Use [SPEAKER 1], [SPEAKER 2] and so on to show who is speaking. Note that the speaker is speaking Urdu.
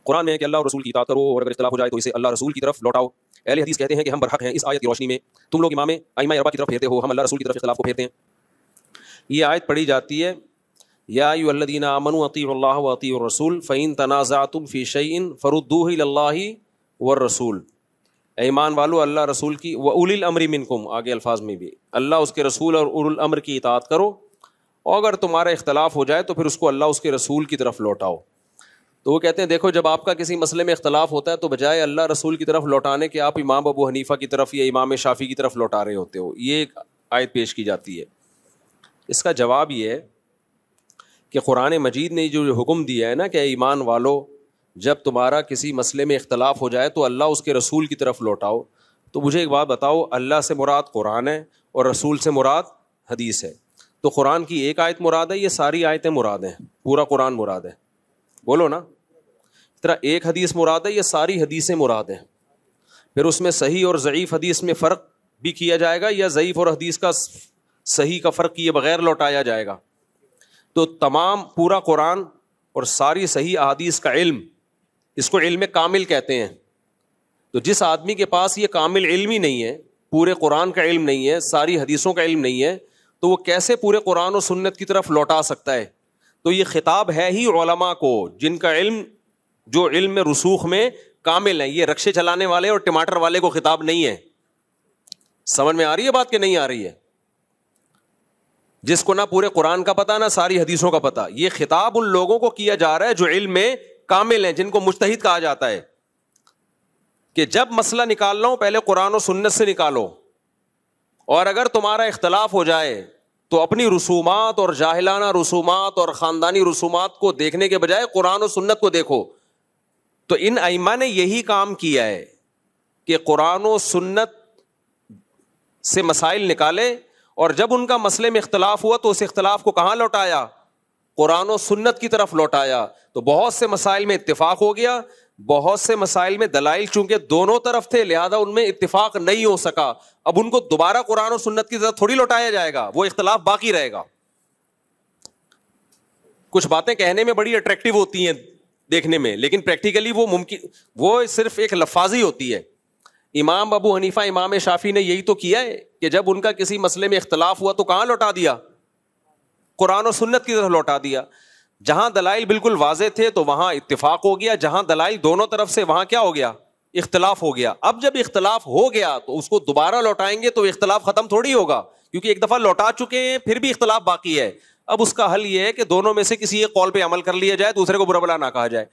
[SPEAKER 1] قرآن میں ہے کہ اللہ اور رسول کی اطاعت کرو اور اگر اختلاف ہو جائے تو اسے اللہ رسول کی طرف لوٹاؤ. اہل حدیث کہتے ہیں کہ ہم برحق ہیں اس آیت کی روشنی میں. تم لوگ امام ائمہ اربعہ کی طرف پھیرتے ہو, ہم اللہ رسول کی طرف اختلاف کو پھیرتے ہیں. یہ آیت پڑھی جاتی ہے یا ایھا الذین آمنوا اطیعوا اللہ واطیعوا الرسول فإن تنازعتم فی شیء فردوہ الی اللہ والرسول. اے ایمان والو اللہ رسول کی وأولی الامر منکم, آگے الفاظ میں بھی اللہ اس کے رسول اور اولو الامر کی اطاعت کرو, اور اگر تمہارا اختلاف ہو جائے تو پھر اس کو اللہ اس کے رسول کی طرف لوٹاؤ. تو وہ کہتے ہیں دیکھو جب آپ کا کسی مسئلے میں اختلاف ہوتا ہے تو بجائے اللہ رسول کی طرف لوٹانے کے آپ امام ابو حنیفہ کی طرف یا امام شافعی کی طرف لوٹا رہے ہوتے ہو. یہ ایک آیت پیش کی جاتی ہے. اس کا جواب یہ ہے کہ قرآن مجید نے جو حکم دیا ہے نا کہ ایمان والو جب تمہارا کسی مسئلے میں اختلاف ہو جائے تو اللہ اس کے رسول کی طرف لوٹاؤ. تو مجھے ایک بات بتاؤ, اللہ سے مراد قرآن ہے اور رسول سے مراد حدیث ہے. تو قرآن کی ایک آیت مراد ہے, یہ ساری آیتیں مراد ہیں, پورا قرآن مراد ہے؟ بولو نا. اس طرح ایک حدیث مراد ہے, یہ ساری حدیثیں مراد ہیں. پھر اس میں صحیح اور ضعیف حدیث میں فرق بھی کیا جائے گا یا ضعیف اور حدیث کا صحیح کا فرق کیے بغیر لوٹایا جائے گا. تو تمام پورا قرآن اور ساری صحیح احادیث کا علم, اس کو علم کامل کہتے ہیں. تو جس آدمی کے پاس یہ کامل علم ہی نہیں ہے, پورے قرآن کا علم نہیں ہے, ساری حدیثوں کا علم نہیں ہے, تو وہ کیسے پورے قرآن و سنت کی طرف لوٹا سکتا ہے؟ تو یہ خطاب ہے ہی علماء کو جن کا علم, جو علم میں رسوخ میں کامل ہے. یہ رکشے چلانے والے اور ٹماٹر والے کو خطاب نہیں ہے. سمجھ میں آ رہی ہے بات کہ نہیں آ رہی ہے؟ جس کو نہ پورے قرآن کا پتہ نہ ساری حدیثوں کا پتہ. یہ خطاب ان لوگوں کو کیا جا رہا ہے جو علم میں کامل ہیں, جن کو مجتہد کہا جاتا ہے کہ جب مسئلہ نکالنا ہو پہلے قرآن و سنت سے نکالو, اور اگر تمہارا اختلاف ہو جائے تو اپنی رسومات اور جاہلانہ رسومات اور خاندانی رسومات کو دیکھنے کے بجائے قرآن و سنت کو دیکھو. تو ان ائمہ نے یہی کام کیا ہے کہ قرآن و سنت سے مسائل نکالے, اور جب ان کا مسئلے میں اختلاف ہوا تو اس اختلاف کو کہاں لوٹایا؟ قرآن و سنت کی طرف لوٹایا. تو بہت سے مسائل میں اتفاق ہو گیا, بہت سے مسائل میں دلائل چونکہ دونوں طرف تھے لہذا ان میں اتفاق نہیں ہو سکا. اب ان کو دوبارہ قرآن و سنت کی طرف تھوڑی لوٹایا جائے گا, وہ اختلاف باقی رہے گا. کچھ باتیں کہنے میں بڑی اٹریکٹیو ہوتی ہیں دیکھنے میں, لیکن پریکٹیکلی وہ ممکن, وہ صرف ایک لفاظی ہوتی ہے. امام ابو حنیفہ امام شافعی نے یہی تو کیا ہے کہ جب ان کا کسی مسئلے میں اختلاف ہوا تو کہاں لوٹا دیا؟ قرآن و سنت کی طرف لوٹا دیا. جہاں دلائل بالکل واضح تھے تو وہاں اتفاق ہو گیا, جہاں دلائل دونوں طرف سے وہاں کیا ہو گیا؟ اختلاف ہو گیا. اب جب اختلاف ہو گیا تو اس کو دوبارہ لوٹائیں گے تو اختلاف ختم تھوڑی ہوگا, کیونکہ ایک دفعہ لوٹا چکے ہیں پھر بھی اختلاف باقی ہے. اب اس کا حل یہ ہے کہ دونوں میں سے کسی ایک قول پہ عمل کر لیا جائے, دوسرے کو برا بھلا نہ کہا جائے.